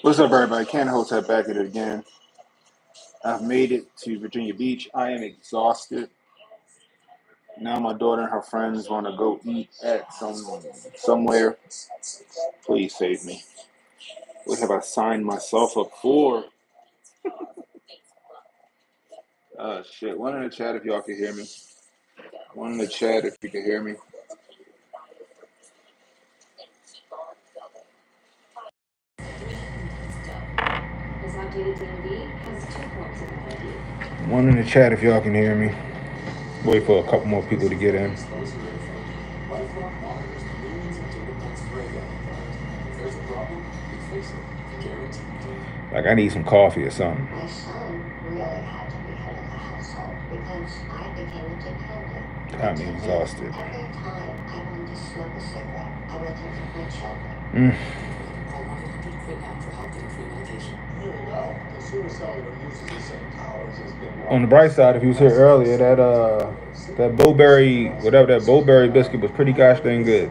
What's up, everybody? Ken Hotep back at it again. I've made it to Virginia Beach. I am exhausted. Now my daughter and her friends want to go eat at somewhere. Please save me. What have I signed myself up for? Shit. One in the chat if y'all can hear me. One in the chat if you can hear me. One in the chat if y'all can hear me. Wait for a couple more people to get in. Like, I need some coffee or something. My son really had to be head of the household because I became independent. Got me exhausted. Every time I wanted to smoke a cigarette, I would think of my children. Call 1-800 quit now for help getting free medication. Here we go. Consumer Cellular uses the same towers as been. On the bright side, if you was here earlier, that blueberry, whatever that blueberry biscuit was pretty gosh dang good.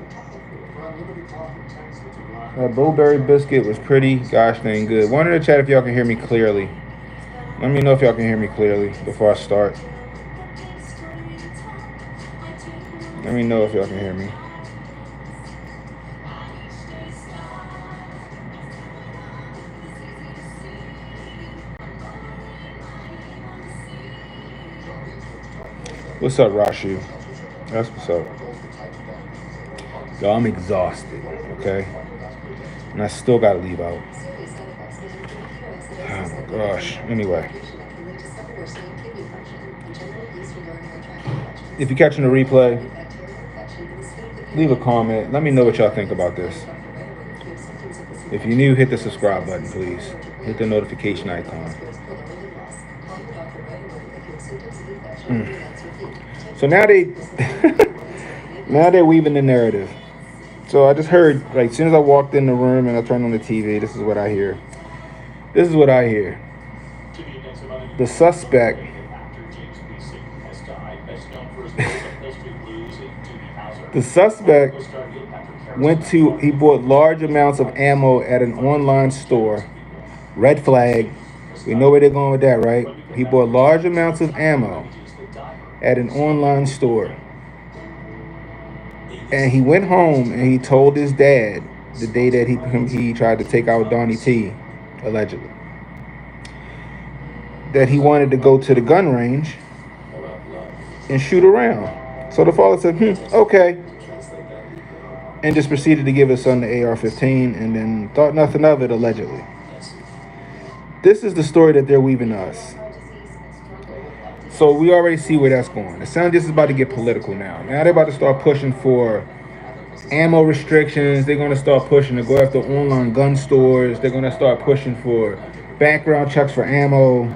That blueberry biscuit was pretty gosh dang good. One in the chat if y'all can hear me clearly. Let me know if y'all can hear me clearly before I start. Let me know if y'all can hear me. What's up, Rashu? That's what's up. Y'all, I'm exhausted, okay? And I still gotta leave out. Oh my gosh. Anyway. If you're catching the replay, leave a comment. Let me know what y'all think about this. If you're new, hit the subscribe button, please. Hit the notification icon. So now now they're weaving the narrative. So I just heard, like, as soon as I walked in the room and I turned on the TV, this is what I hear. This is what I hear. The suspect he bought large amounts of ammo at an online store. Red flag. We know where they're going with that, right? He bought large amounts of ammo at an online store. And he went home and he told his dad the day that he tried to take out Donnie T, allegedly, that he wanted to go to the gun range and shoot around. So the father said, okay. And just proceeded to give his son the AR-15 and then thought nothing of it, allegedly. This is the story that they're weaving to us. So we already see where that's going. It sounds like this is about to get political now. Now they're about to start pushing for ammo restrictions. They're going to start pushing to go after online gun stores. They're going to start pushing for background checks for ammo.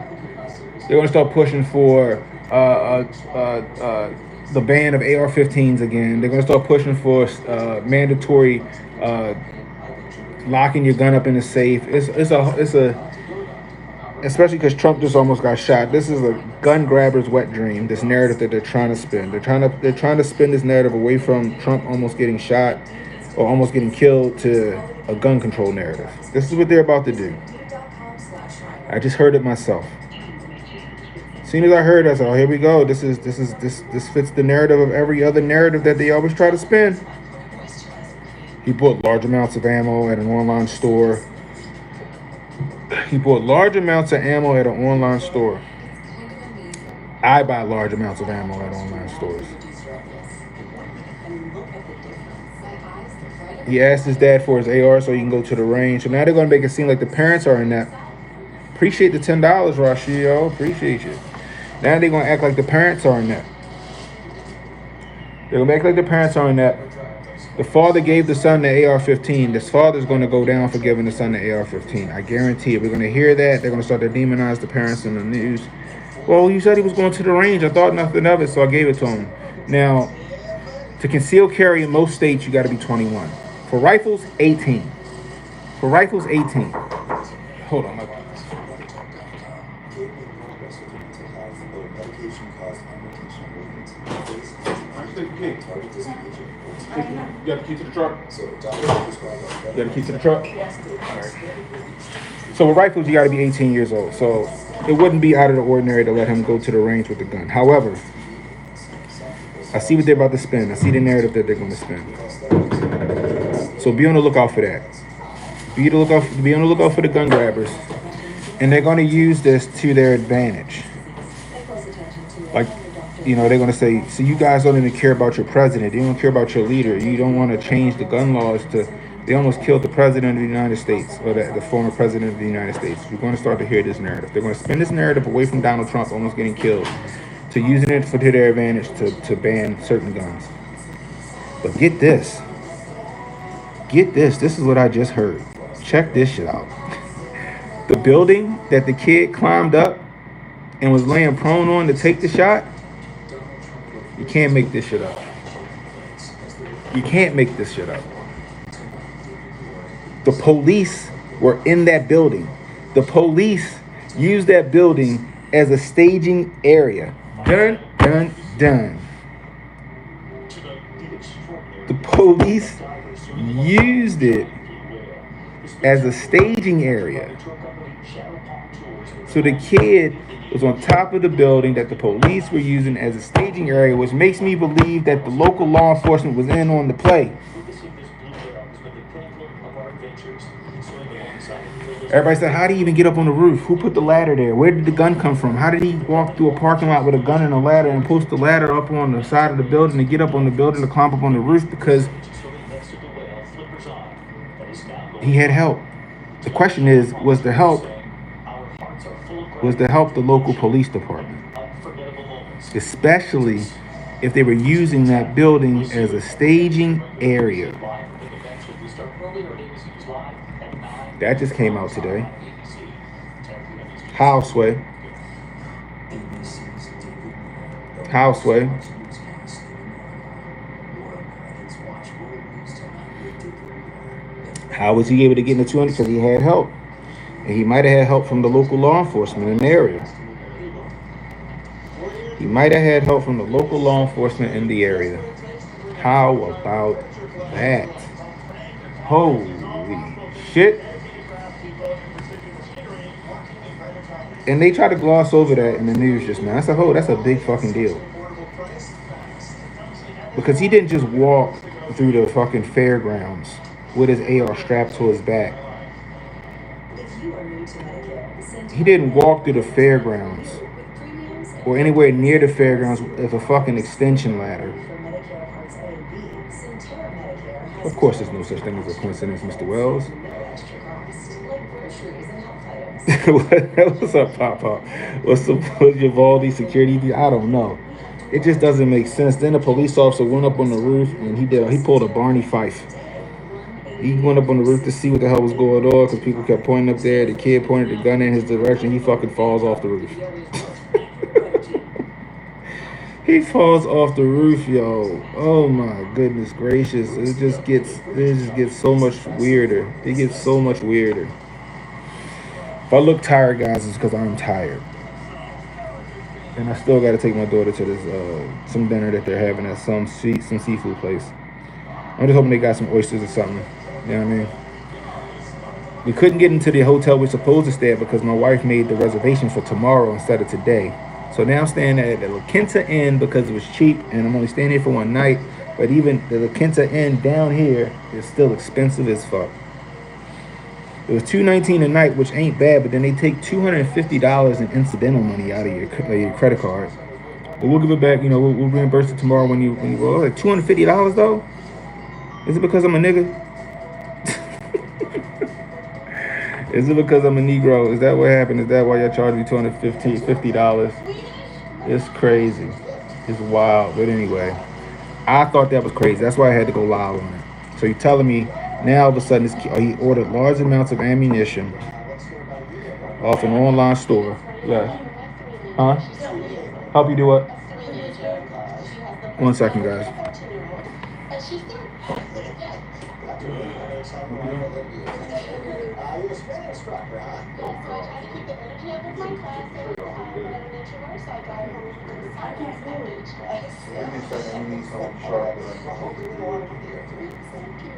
They're going to start pushing for the ban of AR-15s again. They're going to start pushing for mandatory locking your gun up in a safe. It's a especially because Trump just almost got shot. This is a gun grabber's wet dream. This narrative that they're trying to spin. They're trying to spin this narrative away from Trump almost getting shot or almost getting killed to a gun control narrative. This is what they're about to do. I just heard it myself. As soon as I heard it, I said, "Oh, here we go. This fits the narrative of every other narrative that they always try to spin." He bought large amounts of ammo at an online store. He bought large amounts of ammo at an online store. I buy large amounts of ammo at online stores. He asked his dad for his AR so he can go to the range. So now they're going to make it seem like the parents are in that. Appreciate the $10, Rashio. Appreciate you. Now they're going to act like the parents are in that. They're going to act like the parents are in that. The father gave the son the AR-15. This father's going to go down for giving the son the AR-15. I guarantee it. We're going to hear that. They're going to start to demonize the parents in the news. Well, you said he was going to the range. I thought nothing of it, so I gave it to him. Now, to conceal carry in most states, you got to be 21. For rifles, 18. For rifles, 18. Hold on. You got the key to the truck? So the doctor described that. You got the key to the truck? All right. So with rifles, you got to be 18 years old. So it wouldn't be out of the ordinary to let him go to the range with the gun. However, I see what they're about to spin. I see the narrative that they're going to spin. So be on the lookout for that. Be on the lookout for the gun grabbers, and they're going to use this to their advantage. Like, they're going to say, so you guys don't even care about your president. You don't care about your leader. You don't want to change the gun laws to. They almost killed the president of the United States, or the former president of the United States. We're going to start to hear this narrative. They're going to spin this narrative away from Donald Trump almost getting killed to using it to their advantage to ban certain guns. But get this. Get this. This is what I just heard. Check this shit out. The building that the kid climbed up and was laying prone on to take the shot, you can't make this shit up. You can't make this shit up. The police were in that building. The police used that building as a staging area. Dun, dun, dun. The police used it as a staging area. So the kid was on top of the building that the police were using as a staging area, which makes me believe that the local law enforcement was in on the play. Everybody said, how did he even get up on the roof? Who put the ladder there? Where did the gun come from? How did he walk through a parking lot with a gun and a ladder and post the ladder up on the side of the building to get up on the building to climb up on the roof? Because he had help. The question is, was the help the local police department? Especially if they were using that building as a staging area. That just came out today. Houseway. How was he able to get in the 200? Because he had help. And he might have had help from the local law enforcement in the area. He might have had help from the local law enforcement in the area. How about that? Holy shit. And they try to gloss over that in the news just now. I said, that's a big fucking deal. Because he didn't just walk through the fucking fairgrounds with his AR strapped to his back. He didn't walk through the fairgrounds or anywhere near the fairgrounds with a fucking extension ladder. Of course, there's no such thing as a coincidence, Mr. Wells. What's up, Pop? What's Uvalde security? I don't know. It just doesn't make sense. Then the police officer went up on the roof and he pulled a Barney Fife. He went up on the roof to see what the hell was going on because people kept pointing up there. The kid pointed the gun in his direction. He fucking falls off the roof. He falls off the roof, yo. Oh my goodness gracious! It just gets so much weirder. It gets so much weirder. If I look tired, guys, it's because I'm tired. And I still got to take my daughter to this some dinner that they're having at some seafood place. I'm just hoping they got some oysters or something. You know what I mean? We couldn't get into the hotel we're supposed to stay at because my wife made the reservation for tomorrow instead of today. So now I'm staying at the La Quinta Inn because it was cheap, and I'm only staying here for one night. But even the La Quinta Inn down here is still expensive as fuck. It was $219 a night, which ain't bad, but then they take $250 in incidental money out of your credit card. But we'll give it back. We'll reimburse it tomorrow when you roll. Like $250 though. Is it because I'm a nigga? Is it because I'm a Negro? Is that what happened? Is that why y'all charged me $250? It's crazy. It's wild. But anyway, I thought that was crazy. That's why I had to go live on it. So you're telling me now all of a sudden he ordered large amounts of ammunition off an online store. Yeah. Huh? Help you do what? 1 second, guys. Olympians. You're a spin instructor, huh? Yeah, so I try to keep the energy up with my classes. But I'm an introvert, so I drive home with my son and I beach class. Give me a second. We need something Well, sharp. I hope you win a lot of money here. Thank you.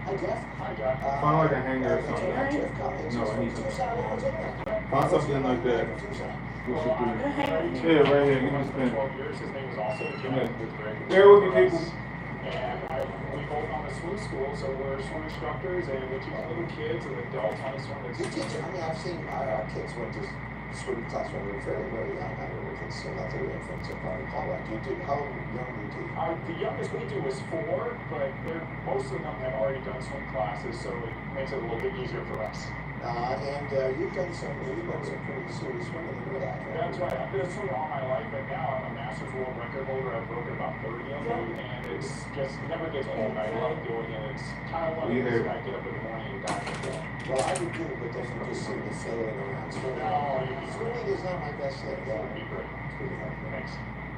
Hi, Jeff. Hi, Jeff. Find like a hanger or something. Hi, Jeff Collins. No, I need Tucson, something. Arizona. Find something like that. Tucson. Push Well, it I've through. Yeah, right here. Give me a spin. 12 years. His name is also John. Yeah. Bear with me, people. And we both own a swim school, so we're swim instructors, and we teach little kids and adults how to swim. You teach it. I mean, I've seen our kids went to swimming class when we were very, very young. I don't know if it's still out there infants or probably call that. Do you do, how young do you teach? The youngest we do is 4, but most of them have already done swim classes, so it makes it a little bit easier for us. And you've done some pretty serious swimming in your life. Right? That's right. I've been a swimmer all my life, but now I'm a Masters World Record holder. I've broken about 30 of them, and it's just it never gets old. I love doing it. It's kind of one of those I get up in the morning and dive into it. Well, I do too, but doesn't just seem to sailing around swimming. No, Swimming is not my best thing. It'd be great. It's pretty hard. Thanks.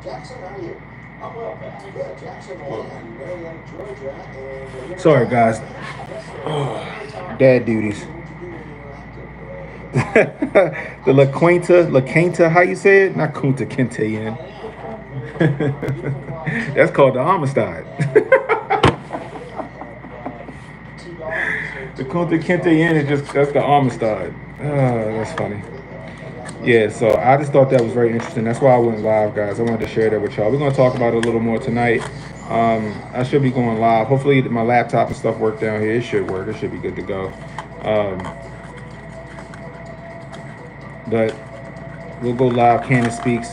Jackson, how are you? I'm well, Pat. Good. Jackson, Marietta, Georgia, and Sorry, guys. Dad duties. The La Quinta, how you say it? Not Kunta Kinte in. That's called the homicide. The Kunta Kinte in is that's the homicide. That's funny. Yeah, so I just thought that was very interesting. That's why I went live, guys. I wanted to share that with y'all. We're gonna talk about it a little more tonight. I should be going live. Hopefully my laptop and stuff work down here. It should work. It should be good to go. But we'll go live. Candace Speaks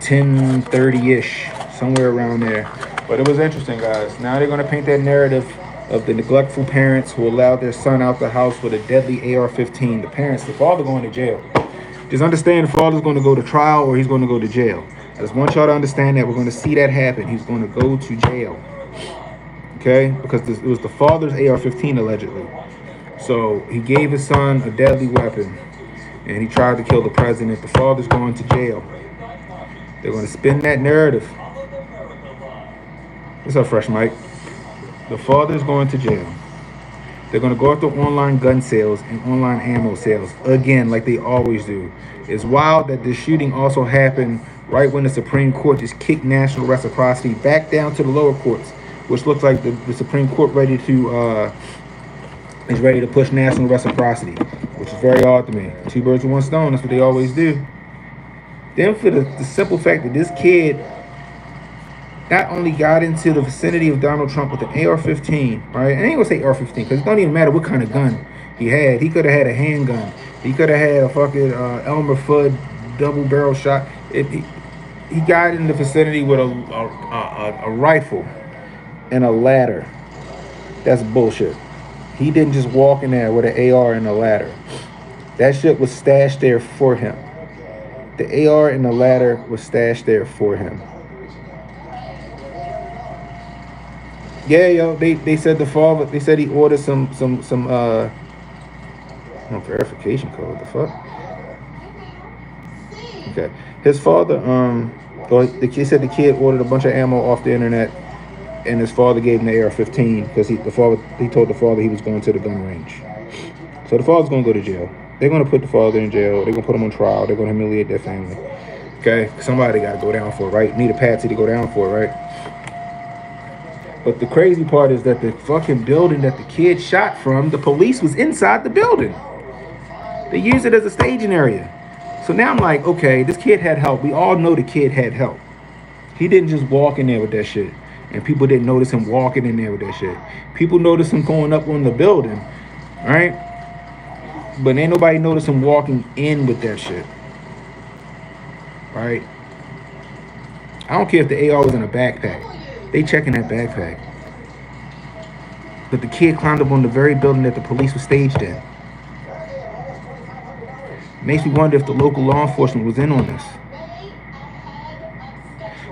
10:30-ish, somewhere around there. But it was interesting, guys. Now they're going to paint that narrative of the neglectful parents who allowed their son out the house with a deadly AR-15. The father going to jail. Just understand the father's going to go to trial or he's going to go to jail. I just want y'all to understand that we're going to see that happen. He's going to go to jail. Okay? Because it was the father's AR-15 allegedly. So he gave his son a deadly weapon. And he tried to kill the president. The father's going to jail. They're going to spin that narrative. What's up, Fresh Mike? The father's going to jail. They're going to go after online gun sales and online ammo sales again, like they always do. It's wild that this shooting also happened right when the Supreme Court just kicked national reciprocity back down to the lower courts, which looks like the Supreme Court is ready to push national reciprocity, which is very odd to me. 2 birds with 1 stone. That's what they always do. Then for the simple fact that this kid not only got into the vicinity of Donald Trump with an AR-15, right? I ain't gonna say AR-15 because it don't even matter what kind of gun he had. He could have had a handgun. He could have had a fucking Elmer Fudd double barrel shot. He got in the vicinity with a rifle and a ladder. That's bullshit. He didn't just walk in there with an AR and a ladder. That shit was stashed there for him. The AR and the ladder was stashed there for him. Yeah, yo, they said the father. They said he ordered some verification code. The fuck? Okay, his father. The kid said the kid ordered a bunch of ammo off the internet, and his father gave him the AR-15 because he told the father he was going to the gun range. So the father's gonna go to jail. They're gonna put the father in jail. They're gonna put him on trial. They're gonna humiliate their family. Okay, somebody got to go down for it, right? Need a patsy to go down for it, right? But the crazy part is that the fucking building that the kid shot from, the police was inside the building. They used it as a staging area. So now I'm like, okay, this kid had help. We all know the kid had help. He didn't just walk in there with that shit. And people didn't notice him walking in there with that shit. People noticed him going up on the building, right? But ain't nobody noticed him walking in with that shit, right? I don't care if the AR was in a backpack. They checking that backpack. But the kid climbed up on the very building that the police was staged in. Makes me wonder if the local law enforcement was in on this.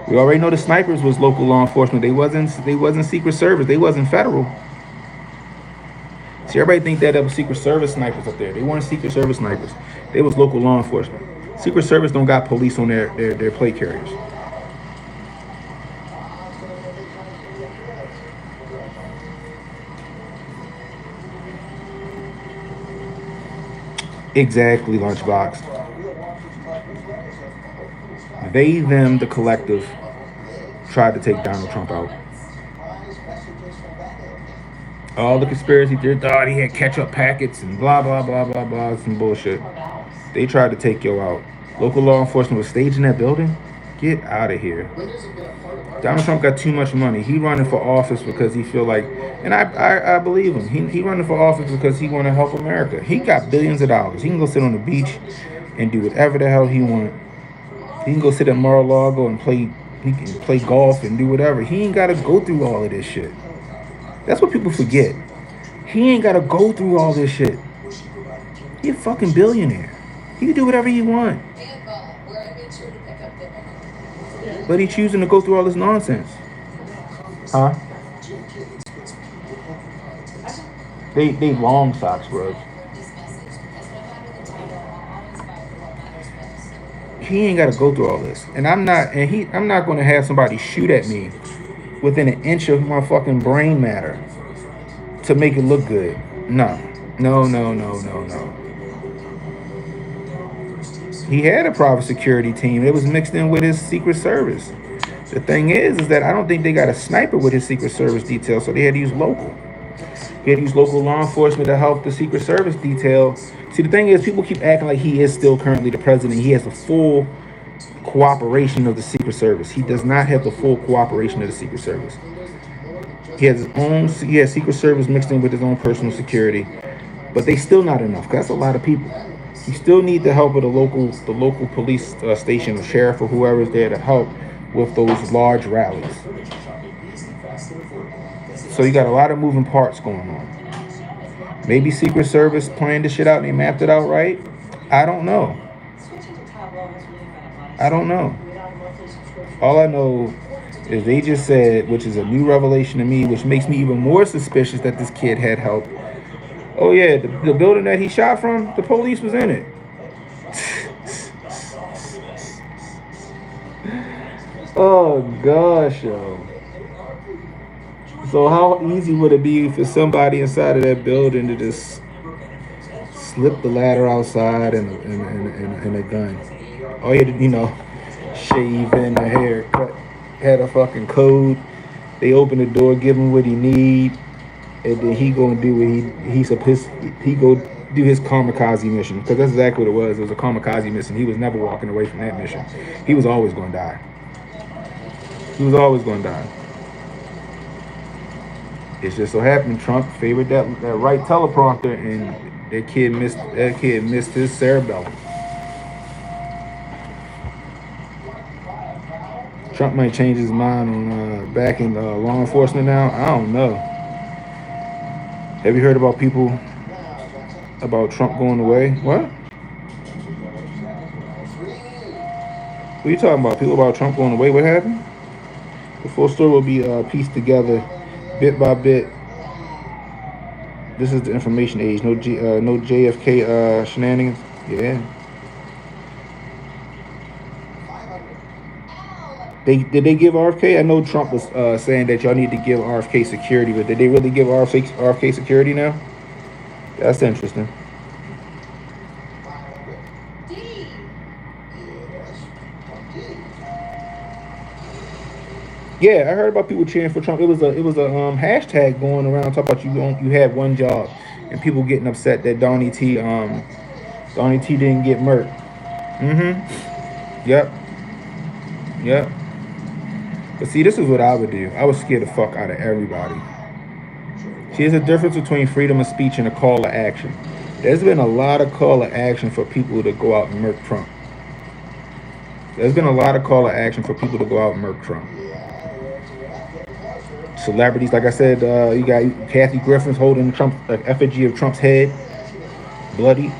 We already know the snipers was local law enforcement. They wasn't Secret Service. They wasn't federal. See, everybody think that was Secret Service snipers up there. They weren't Secret Service snipers. They was local law enforcement. Secret Service don't got police on their plate carriers. Exactly, Lunchbox. Real Washington Black newsletters are full of cool stuff. They, them, the collective, tried to take Donald Trump out. Surprise messages from Baghdad. All the conspiracy theories thought he had catch up packets and blah blah blah blah blah, some bullshit. They tried to take you out. Local law enforcement was staged in that building. Get out of here. Donald Trump got too much money. He running for office because he feel like, and I believe him. He running for office because he want to help America. He got billions of dollars. He can go sit on the beach and do whatever the hell he want. He can go sit at Mar-a-Lago and play. He can play golf and do whatever. He ain't got to go through all of this shit. That's what people forget. He ain't got to go through all this shit. He a fucking billionaire. He can do whatever he want. But he choosing to go through all this nonsense. Huh? They long socks, bro. He ain't got to go through all this, and I'm not going to have somebody shoot at me within an inch of my fucking brain matter to make it look good. No, no, no, no, no, no. He had a private security team. It was mixed in with his Secret Service. The thing is that I don't think they got a sniper with his Secret Service detail, so they had to use local. He had to use local law enforcement to help the Secret Service detail. See, the thing is, people keep acting like he is still currently the president. He has the full cooperation of the Secret Service. He does not have the full cooperation of the Secret Service. He has his own. He has Secret Service mixed in with his own personal security, but they still not enough. 'Cause that's a lot of people. You still need the help of the local police station, or sheriff, or whoever is there to help with those large rallies. So you got a lot of moving parts going on. Maybe Secret Service planned this shit out and they mapped it out right. I don't know. I don't know. All I know is they just said, which is a new revelation to me, which makes me even more suspicious that this kid had help. Oh yeah, the building that he shot from, the police was in it. Oh gosh, yo. So how easy would it be for somebody inside of that building to just slip the ladder outside and a gun? Oh, he had to, shave in a haircut, had a fucking code. They open the door, give him what he need, and then he gonna do what he supposed he go do his kamikaze mission, because that's exactly what it was. It was a kamikaze mission. He was never walking away from that mission. He was always gonna die. He was always gonna die. It's just so happened Trump favored that right teleprompter, and that kid missed his cerebellum. Trump might change his mind on backing law enforcement now. I don't know. Have you heard about people about Trump going away? What? What are you talking about? People about Trump going away? What happened? The full story will be pieced together bit by bit. This is the information age. No JFK shenanigans. Yeah. Did they give RFK? I know Trump was saying that y'all need to give RFK security, but did they really give RFK security now? That's interesting. Yeah, I heard about people cheering for Trump. It was a hashtag going around talking about you had one job, and people getting upset that Donnie T didn't get murked. Yep. Yep. But see, this is what I would do. I would scare the fuck out of everybody. See, there's a difference between freedom of speech and a call to action. There's been a lot of call to action for people to go out and murk Trump. There's been a lot of call to action for people to go out and murk Trump. Celebrities, like I said, you got Kathy Griffin's holding Trump effigy of Trump's head, bloody.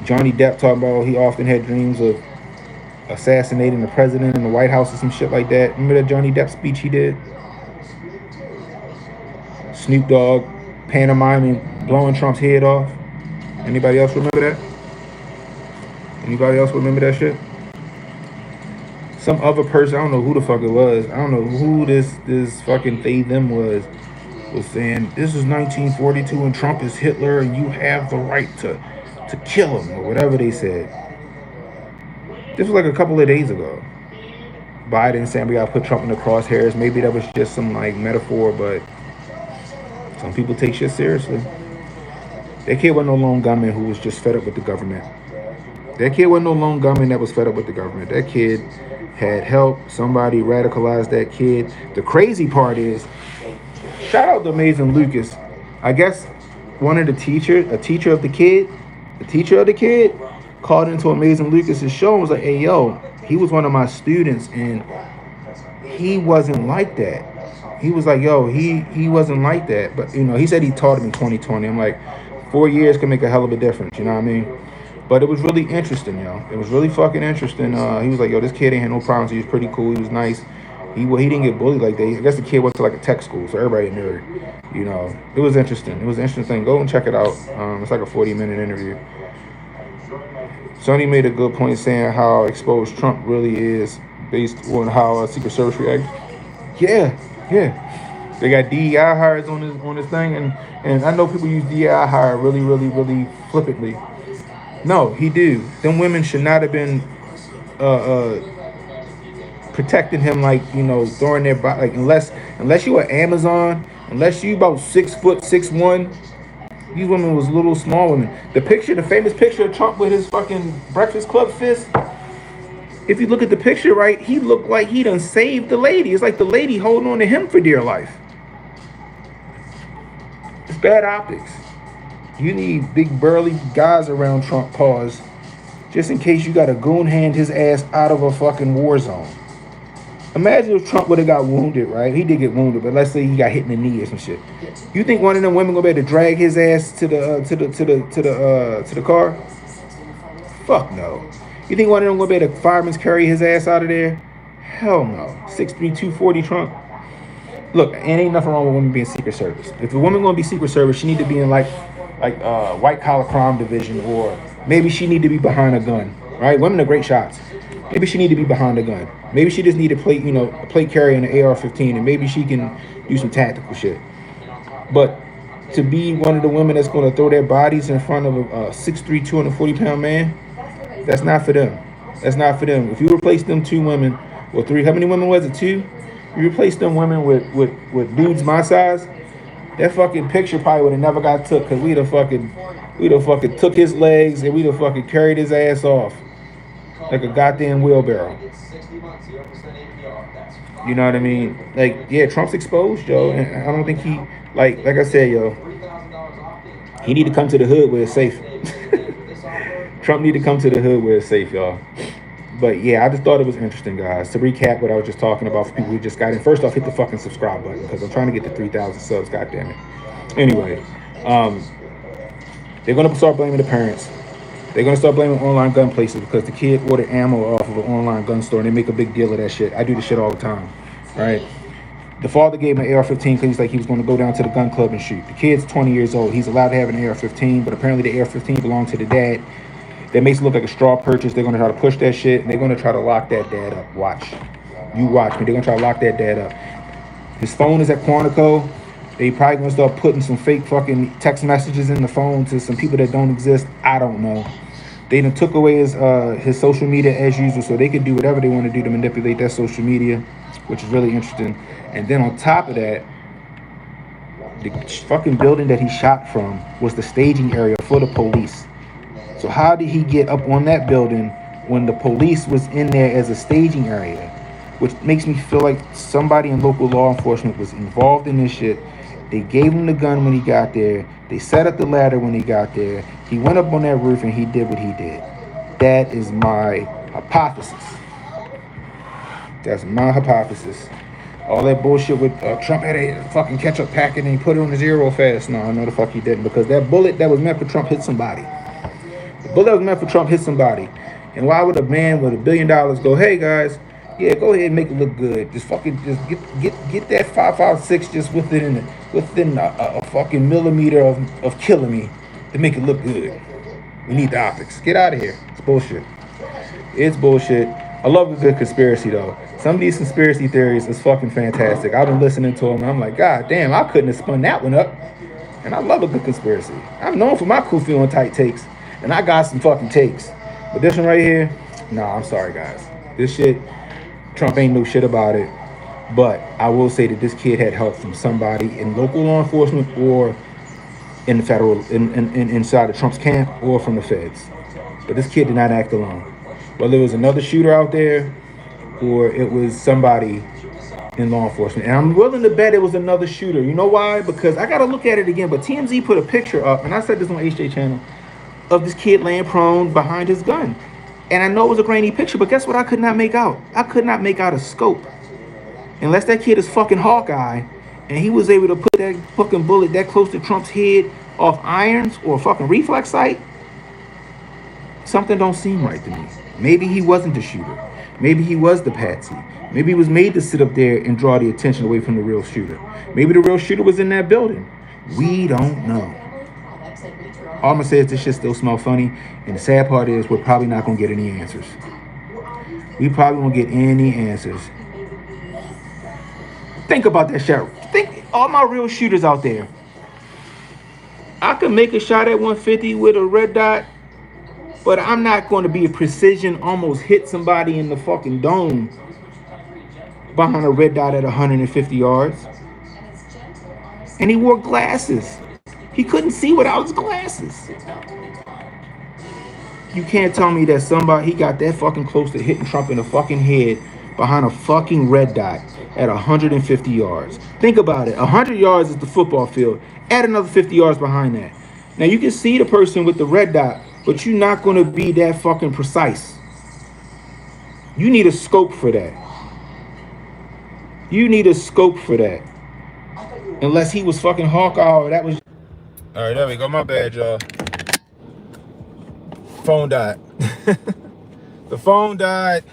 Johnny Depp talking about he often had dreams of assassinating the president in the White House or some shit like that. Remember that Johnny Depp speech he did? Snoop Dogg pantomiming blowing Trump's head off. Anybody else remember that? Anybody else remember that shit? Some other person, I don't know who the fuck it was. I don't know who this fucking they them was. was saying this is 1942 and Trump is Hitler and you have the right to kill him or whatever they said. This was like a couple of days ago. Biden saying we gotta put Trump in the crosshairs. Maybe that was just some like metaphor, but some people take shit seriously. That kid wasn't no lone gunman who was just fed up with the government. That kid wasn't no lone gunman that was fed up with the government. That kid had help. Somebody radicalized that kid. The crazy part is, shout out to Amazing Lucas. I guess one of the teachers, a teacher of the kid, the teacher of the kid, called into Amazing Lucas's show and was like, "Hey, yo, he was one of my students, and he wasn't like that." He was like, "Yo, he wasn't like that." But he said he taught him in 2020. I'm like, 4 years can make a hell of a difference. You know what I mean? But it was really interesting, yo. It was really fucking interesting. He was like, "Yo, this kid ain't had no problems. He was pretty cool. He was nice. He didn't get bullied like that. I guess the kid went to like a tech school, so everybody knew it. It was interesting. It was an interesting thing. Go and check it out. It's like a 40-minute interview. Sonny made a good point saying how exposed Trump really is based on how Secret Service reacted. Yeah, yeah. They got DEI hires on this thing, and I know people use DEI hire really, really, really flippantly. No, he do. Them women should not have been uh, protecting him like throwing their body like unless you are Amazon, unless you about 6 foot 6'1". These women was little small women. The famous picture of Trump with his fucking Breakfast Club fist. If you look at the picture right, he looked like he done saved the lady. It's like the lady holding on to him for dear life. It's bad optics. You need big burly guys around Trump paws, just in case you got a goon hand his ass out of a fucking war zone. Imagine if Trump would have got wounded, right? He did get wounded, but let's say he got hit in the knee or some shit. You think one of them women gonna be able to drag his ass to the car? Fuck no. You think one of them gonna be able to fireman's carry his ass out of there? Hell no. 6'3", 240 Trump. Look, it ain't nothing wrong with women being Secret Service. If a woman gonna be Secret Service, she need to be in like white collar crime division, or maybe she need to be behind a gun. Right? Women are great shots. Maybe she need to be behind a gun. Maybe she just need to plate carry in an AR-15, and maybe she can do some tactical shit. But to be one of the women that's going to throw their bodies in front of a 6'3", 240-pound man, that's not for them. That's not for them. If you replace them two women or three, how many women was it? Two? You replace them women with dudes my size, that fucking picture probably would have never got took because we'd have fucking took his legs and we'd have fucking carried his ass off like a goddamn wheelbarrow. You know what I mean? Like, yeah, Trump's exposed, yo, and I don't think he like I said, yo, he need to come to the hood where it's safe. Trump need to come to the hood where it's safe, y'all. But yeah, I just thought it was interesting, guys. To recap what I was just talking about for people who just got in. First off, hit the fucking subscribe button because I'm trying to get to 3,000 subs. God damn it. Anyway, they're gonna start blaming the parents. They're gonna start blaming online gun places because the kid ordered ammo off of an online gun store and they make a big deal of that shit. I do this shit all the time, right? The father gave him an AR-15 because he's like he was going to go down to the gun club and shoot. The kid's 20 years old. He's allowed to have an AR-15, but apparently the AR-15 belonged to the dad. That makes it look like a straw purchase. They're going to try to push that shit, and they're going to try to lock that dad up. Watch. You watch me. They're going to try to lock that dad up. His phone is at Quantico. They probably going to start putting some fake fucking text messages in the phone to some people that don't exist. I don't know. They done took away his social media as usual, so they can do whatever they want to do to manipulate that social media, which is really interesting. And then on top of that, the fucking building that he shot from was the staging area for the police. So how did he get up on that building when the police was in there as a staging area? Which makes me feel like somebody in local law enforcement was involved in this shit. They gave him the gun when he got there. They set up the ladder when he got there. He went up on that roof and he did what he did. That is my hypothesis. That's my hypothesis. All that bullshit with Trump had a fucking ketchup packet and he put it on his ear real fast. No, the fuck he didn't, because that bullet that was meant for Trump hit somebody. The bullet that was meant for Trump hit somebody. And why would a man with $1 billion go, hey guys, yeah, go ahead and make it look good. Just get that 5.56 just within a fucking millimeter of killing me to make it look good. We need the optics. Get out of here. It's bullshit. It's bullshit. I love a good conspiracy though. Some of these conspiracy theories is fucking fantastic. I've been listening to them and I'm like, God damn, I couldn't have spun that one up. And I love a good conspiracy. I'm known for my Kufi on tight takes, and I got some fucking takes. But this one right here, nah, I'm sorry guys. This shit, Trump ain't no shit about it. But I will say that this kid had help from somebody in local law enforcement or in the federal, inside of Trump's camp or from the feds. But this kid did not act alone. Whether it was another shooter out there or it was somebody in law enforcement. And I'm willing to bet it was another shooter. You know why? Because I got to look at it again. But TMZ put a picture up, and I said this on HJ channel, of this kid laying prone behind his gun. And I know it was a grainy picture, but guess what I could not make out? I could not make out a scope. Unless that kid is fucking Hawkeye, and he was able to put that fucking bullet that close to Trump's head off irons or fucking reflex sight, something don't seem right to me. Maybe he wasn't the shooter. Maybe he was the patsy. Maybe he was made to sit up there and draw the attention away from the real shooter. Maybe the real shooter was in that building. We don't know. All I'm gonna say is this shit still smell funny, and the sad part is we're probably not gonna get any answers. We probably won't get any answers. Think about that shot. Think all my real shooters out there. I could make a shot at 150 with a red dot, but I'm not going to be a precision, almost hit somebody in the fucking dome behind a red dot at 150 yards. And he wore glasses. He couldn't see without his glasses. You can't tell me that somebody, he got that fucking close to hitting Trump in the fucking head behind a fucking red dot at 150 yards. Think about it. 100 yards is the football field. Add another 50 yards behind that. Now you can see the person with the red dot, but you're not going to be that fucking precise. You need a scope for that. You need a scope for that. Unless he was fucking Hawkeye or that was... All right, there we go. My bad, y'all. Phone died. The phone died.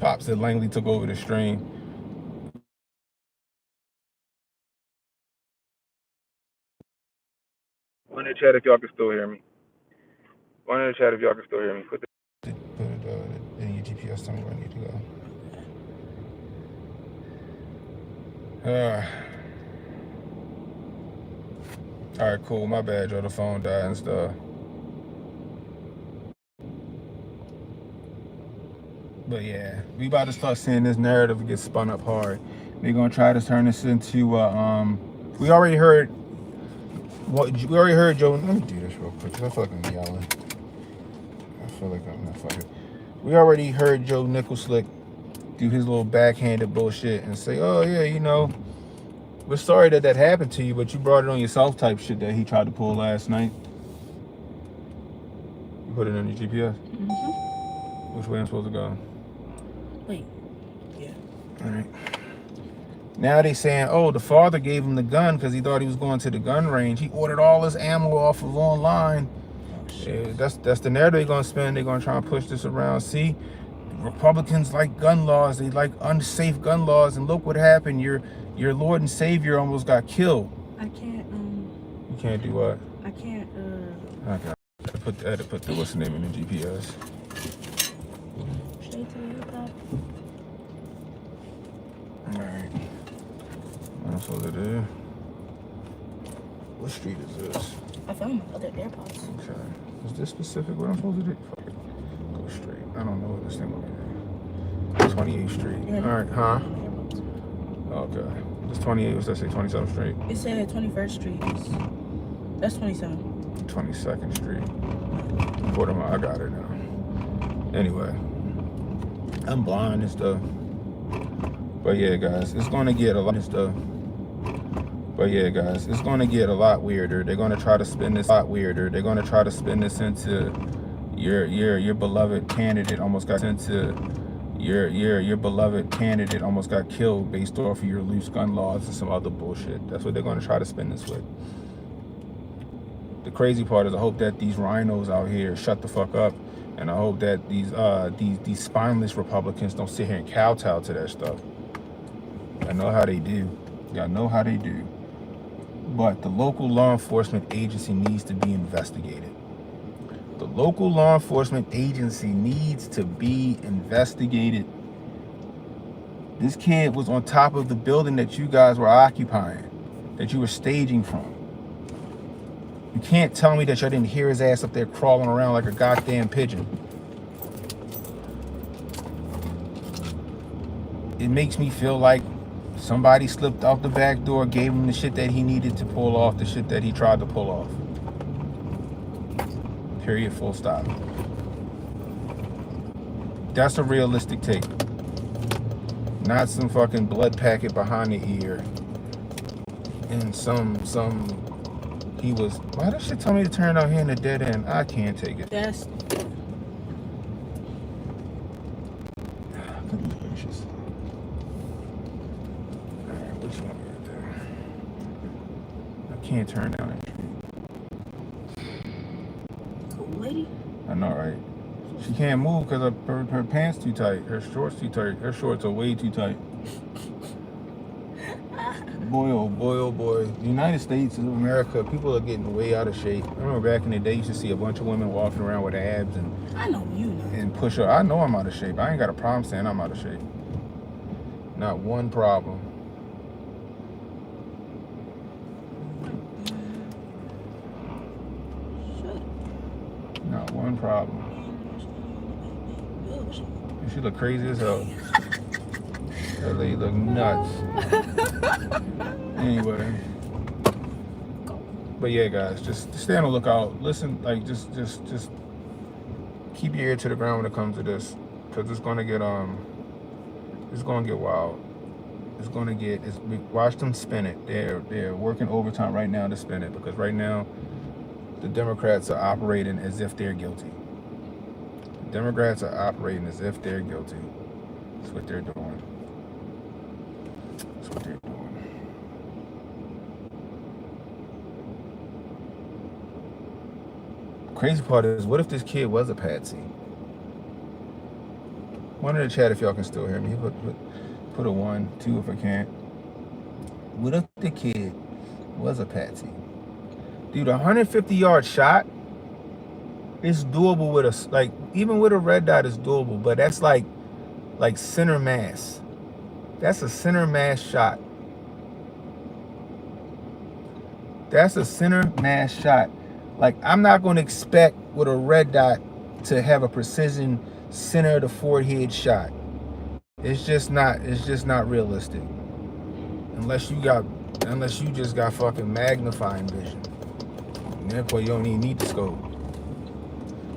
Pop said Langley took over the stream. One in the chat if y'all can still hear me. One in the chat if y'all can still hear me. Put it in your GPS. Tell me where I need to go. All right, cool. My bad, y'all. The phone died and stuff. But yeah, we about to start seeing this narrative get spun up hard. They're gonna try to turn this into we already heard Joe. Let me do this real quick because I feel like I'm yelling. I feel like I'm not fucking. We already heard Joe Nicholslick do his little backhanded bullshit and say, oh yeah, you know, we're sorry that happened to you, but you brought it on yourself type shit that he tried to pull last night. You put it on your GPS? Mm-hmm. Which way I'm supposed to go? Wait. Yeah. All right. Now they saying, oh, the father gave him the gun because he thought he was going to the gun range. He ordered all his ammo off of online. Yeah, that's the narrative they're going to spin. They're going to try and push this around. See, Republicans like gun laws. They like unsafe gun laws. And look what happened. Your Lord and Savior almost got killed. I can't. You can't do what? I can't. Okay. I had to put the what's the name in the GPS. Straight to the hip-hop. All right. What I'm supposed to do? What street is this? I found my other AirPods. Okay. Is this specific what I'm supposed to do? Fuck it. Go straight. I don't know what this thing will be. 28th Street. Yeah. All right, huh? Okay. This 28, what's that say? 27th Street? It said 21st Street. That's 27. 22nd Street. I got it now. Anyway. I'm blind and stuff. But yeah, guys, it's going to get a lot of stuff. But yeah, guys, it's going to get a lot weirder. They're going to try to spin this a lot weirder. They're going to try to spin this into your beloved candidate almost got into your beloved candidate almost got killed based off of your loose gun laws and some other bullshit. That's what they're going to try to spin this with. The crazy part is I hope that these rhinos out here shut the fuck up, and I hope that these spineless Republicans don't sit here and kowtow to that stuff. I know how they do. Y'all know how they do. But the local law enforcement agency needs to be investigated. The local law enforcement agency needs to be investigated. This kid was on top of the building that you guys were occupying, that you were staging from. You can't tell me that y'all didn't hear his ass up there crawling around like a goddamn pigeon. It makes me feel like somebody slipped out the back door, gave him the shit that he needed to pull off, the shit that he tried to pull off. Period, full stop. That's a realistic take. Not some fucking blood packet behind the ear. And he was, why does shit tell me to turn out here in the dead end? I can't take it. That's Goodness gracious. Alright, which one right there? I can't turn down that tree. cool lady. I know, right? She can't move because her pants too tight. Her shorts too tight. Her shorts are way too tight. Boy, oh boy, oh boy. The United States of America, people are getting way out of shape. I remember back in the day, you used to see a bunch of women walking around with abs I know you know. and push up. I know I'm out of shape. I ain't got a problem saying I'm out of shape. Not one problem. Not one problem. She look crazy as hell. That lady look nuts. Anyway. But yeah, guys, just stay on the lookout. Listen, like just keep your ear to the ground when it comes to this, because it's gonna get wild. Watch them spin it. They're working overtime right now to spin it, because right now the Democrats are operating as if they're guilty. The Democrats are operating as if they're guilty. That's what they're doing. That's what they're doing. Crazy part is, what if this kid was a patsy? One in the chat if y'all can still hear me. Put a 1, 2 if I can't. What if the kid was a patsy? Dude, a 150-yard shot is doable with even with a red dot is doable, but that's like center mass. That's a center mass shot. That's a center mass shot. Like, I'm not going to expect with a red dot to have a precision center of the forehead shot. It's just not realistic. Unless you just got fucking magnifying vision. And therefore you don't even need the scope.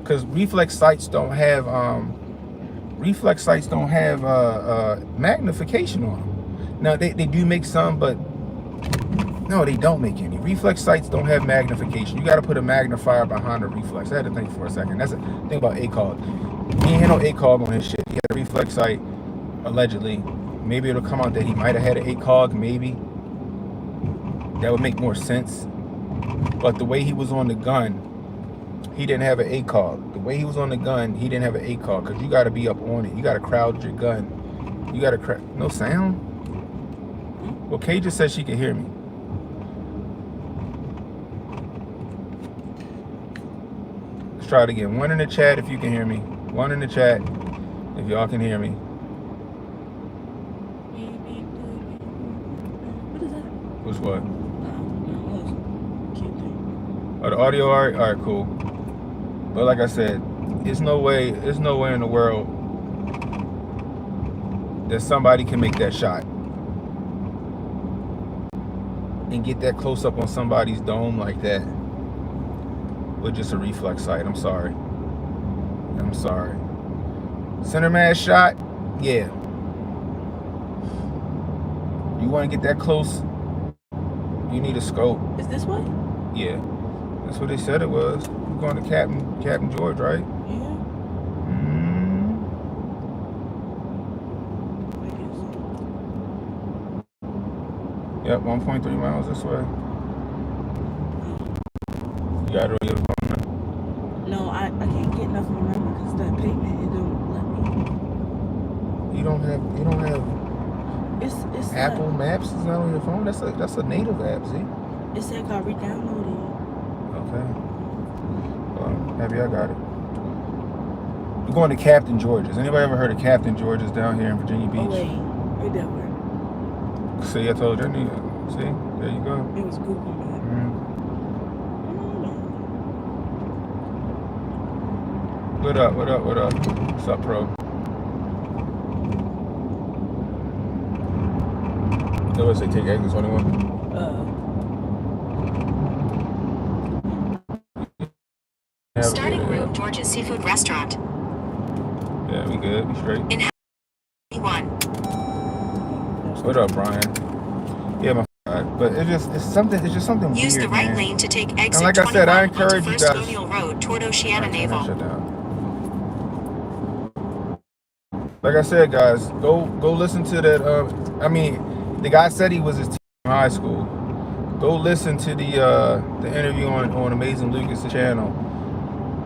Because reflex sights don't have magnification on them. Now they do make some, but no, they don't make any. Reflex sights don't have magnification. You got to put a magnifier behind a reflex. I had to think for a second. That's the thing about ACOG. He ain't had no ACOG on his shit. He had a reflex sight, allegedly. Maybe it'll come out that he might have had an ACOG, maybe. That would make more sense. But the way he was on the gun, he didn't have an ACOG. The way he was on the gun, he didn't have an ACOG, because you got to be up on it. You got to crowd your gun. You got to no sound? Well, Kay just said she could hear me. Let's try it again. 1 in the chat if you can hear me. 1 in the chat if y'all can hear me. What is that? What's what? Oh, the audio, all right, cool. But like I said, there's no way in the world that somebody can make that shot and get that close up on somebody's dome like that with just a reflex sight. I'm sorry. Center mass shot, yeah. You want to get that close, you need a scope. Is this way? Yeah, that's what they said it was. We're going to Captain George, right? Yeah. Yep, 1.3 miles this way. You got it on your phone? No, I can't get nothing around because that pavement, it don't let me. You don't have It's Apple Maps is not on your phone? That's a native app, see? It said got re-downloaded. Okay. Happy I got it. We're going to Captain George's. Anybody ever heard of Captain George's down here in Virginia Beach? Oh, wait. Right there. See, I told you. See, there you go. It was Google Maps. What up? What's up, bro? That was they take exit 21. Starting route George's Seafood Restaurant. Yeah, we good. We straight. In 1. What up, Brian? Yeah, my God. But it's just something Use weird, the right man. lane to take exit And like I said, I 21 onto encourage you First guys. Colonial Road toward Oceana Naval. Shut down. Like I said, guys, go listen to that. I mean, the guy said he was his teacher in high school. Go listen to the interview on Amazing Lucas' channel.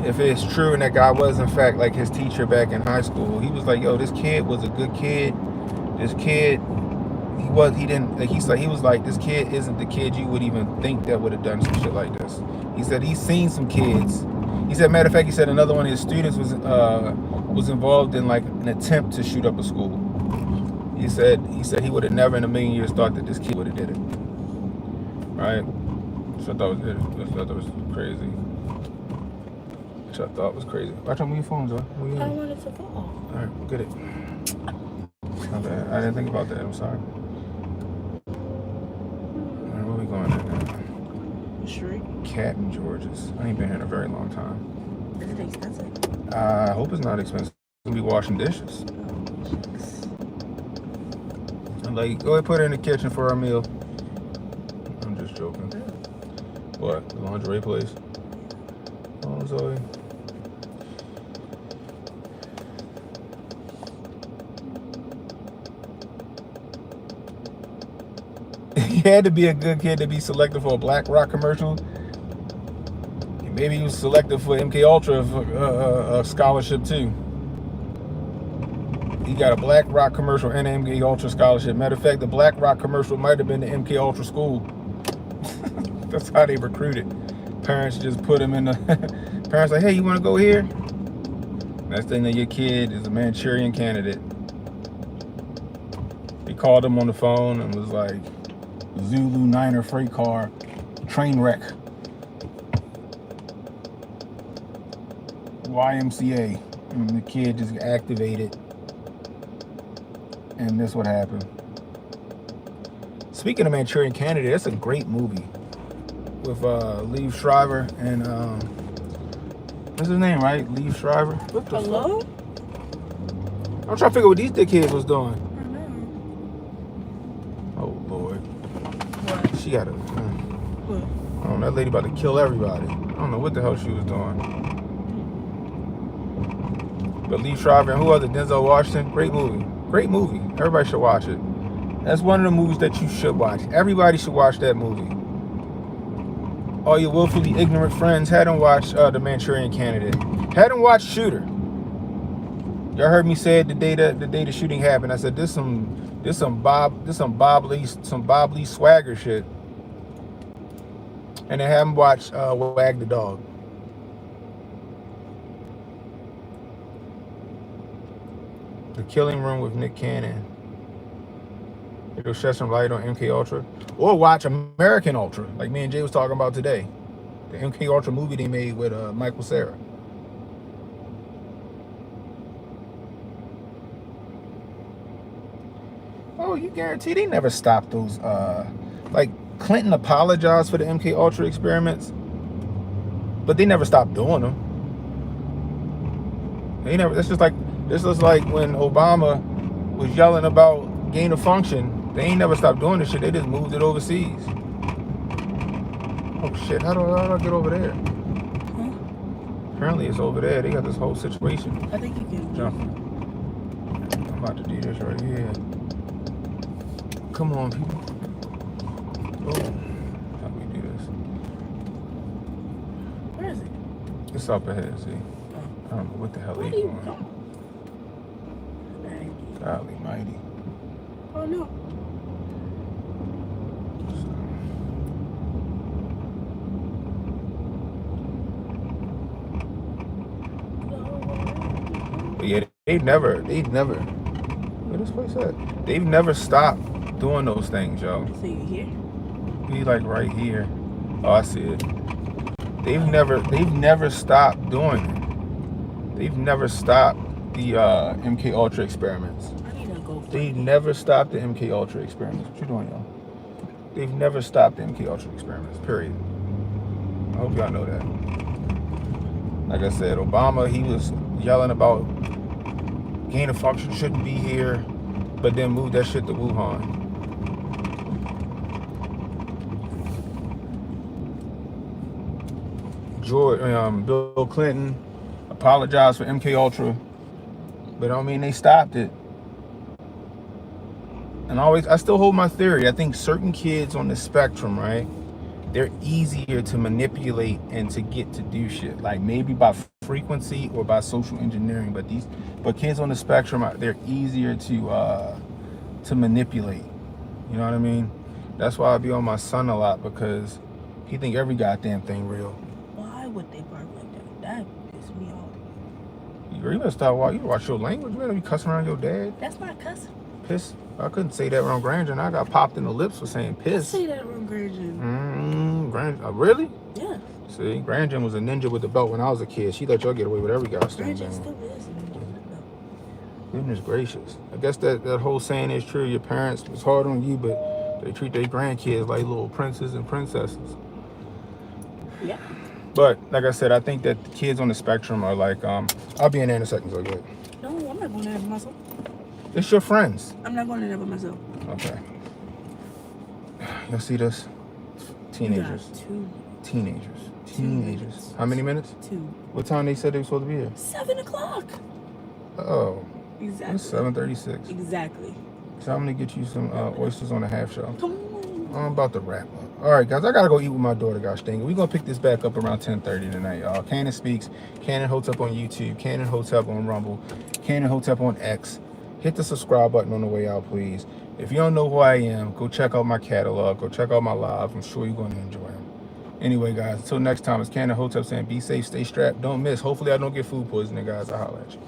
If it's true and that guy was in fact like his teacher back in high school, he was like, "Yo, this kid was a good kid. This kid, he was like, this kid isn't the kid you would even think that would have done some shit like this." He said he's seen some kids. He said, matter of fact, he said another one of his students was involved in like an attempt to shoot up a school. He said he would have never in a million years thought that this kid would have did it. Right? So I thought that was crazy. Which I thought was crazy. Watch out, move your phones on. I wanted to fall. All right, get it. My bad. I didn't think about that. I'm sorry. All right, where we going at now? Straight. Captain George's. I ain't been here in a very long time. Is it expensive? I hope it's not expensive. We'll be washing dishes. I'm like, go ahead, put it in the kitchen for our meal. I'm just joking. What? The lingerie place? Oh, Zoe. He had to be a good kid to be selected for a Black Rock commercial. Maybe he was selected for MK Ultra scholarship too. He got a Black Rock commercial and an MK Ultra scholarship. Matter of fact, the Black Rock commercial might have been the MK Ultra school. That's how they recruited. Parents just put him in the. Parents like, hey, you want to go here? Next thing that your kid is a Manchurian candidate. They called him on the phone and was like, Zulu Niner freight car, train wreck. YMCA. And the kid just activated. And this what happened. Speaking of Manchurian Candidate, that's a great movie. With Liev Schreiber and what's his name, right? Liev Schreiber. What the Hello? fuck? I'm trying to figure out what these dickheads was doing. Oh Lord. What? She got a. What? I don't know, that lady about to kill everybody. I don't know what the hell she was doing. But Liev Schreiber and who other? Denzel Washington. Great movie. Great movie. Everybody should watch it. That's one of the movies that you should watch. Everybody should watch that movie. All your willfully ignorant friends hadn't watched The Manchurian Candidate. Hadn't watched Shooter. Y'all heard me say it the day the shooting happened. I said this some Bob Lee swagger shit. And I haven't watched Wag the Dog. The Killing Room with Nick Cannon. It'll shed some light on MK Ultra. Or watch American Ultra, like me and Jay was talking about today. The MK Ultra movie they made with Michael Cera. Oh, you guarantee they never stopped those. Like Clinton apologized for the MK Ultra experiments, but they never stopped doing them. They never. This is like when Obama was yelling about gain of function. They ain't never stopped doing this shit. They just moved it overseas. Oh shit! How do I get over there? Huh? Apparently it's over there. They got this whole situation. I think you can Jump. I'm about to do this right here. Come on, people. Oh, how do we do this? Where is it? It's up ahead. See, I don't know what the hell they doing. Golly mighty. Oh no. where this place at? They've never stopped doing those things, yo. So you here? We like right here. Oh, I see it. They've never stopped doing it. They've never stopped the MK Ultra experiments. I need to go. They never stopped the MK Ultra experiments. What you doing, yo? They've never stopped the MK Ultra experiments. Period. I hope y'all know that. Like I said, Obama, he was yelling about gain of function shouldn't be here, but then moved that shit to Wuhan. Bill Clinton apologized for MK Ultra, but I don't mean they stopped it. And I still hold my theory. I think certain kids on the spectrum, right, they're easier to manipulate and to get to do shit, like maybe by frequency or by social engineering. But kids on the spectrum, they're easier to manipulate. You know what I mean? That's why I be on my son a lot, because he think every goddamn thing real. Why would they bark like that? That pisses me off. You better start you watch your language, man. You cussing around your dad. That's not cussing. Piss. I couldn't say that around Granger, and I got popped in the lips for saying piss. I say that around Granger. Really? Yeah. See, Granger was a ninja with the belt when I was a kid. She let y'all get away with every goddamn Granger thing. still is a ninja with the belt. Goodness gracious. I guess that whole saying is true. Your parents was hard on you, but they treat their grandkids like little princes and princesses. Yeah. But like I said, I think that the kids on the spectrum are like, I'll be in there in a second, so good. No, I'm not going to have myself. It's your friends. I'm not going to have myself. Okay. Y'all see this? Teenagers. Teenagers. How many minutes? 2. What time they said they were supposed to be here? 7 o'clock. Oh. Exactly. It's 7:36. Exactly. So I'm gonna get you some oysters on the half shell. Come on. I'm about to wrap up. All right, guys, I gotta go eat with my daughter, gosh dang it. We're gonna pick this back up around 10:30 tonight, y'all. Cannon Speaks, Cannon Hotep on YouTube, Cannon Hotep on Rumble, Cannon Hotep on X. Hit the subscribe button on the way out, please. If you don't know who I am, go check out my catalog. Go check out my live. I'm sure you're going to enjoy them. Anyway, guys, until next time, it's Cannon Hotep saying be safe, stay strapped, don't miss. Hopefully I don't get food poisoning, guys. I'll holler at you.